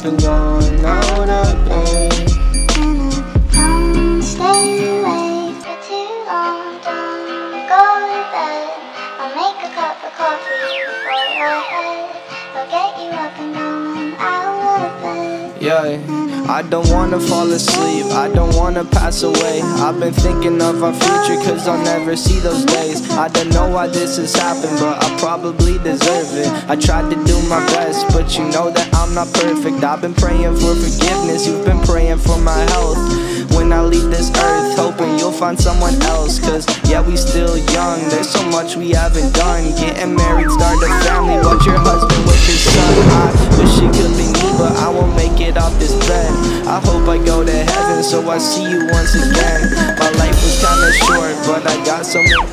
and going out of bed. Don't stay awake for too long, don't go to bed. I'll make a cup of coffee for your head. I'll get you up and going out of bed. Yeah, I don't wanna fall asleep, I don't wanna pass away. I've been thinking of our future cause I'll never see those days. I don't know why this has happened, but I probably deserve it. I tried to do my best, but you know that I'm not perfect. I've been praying for forgiveness, you've been praying for my health. When I leave this earth, hoping you'll find someone else. Cause yeah, we still young, there's so much we haven't done. Getting married, start a family, watch your husband with his son. I wish it could be me, but I won't make it off this bed. I hope I go to heaven so I see you once again. My life was kinda short, but I got so many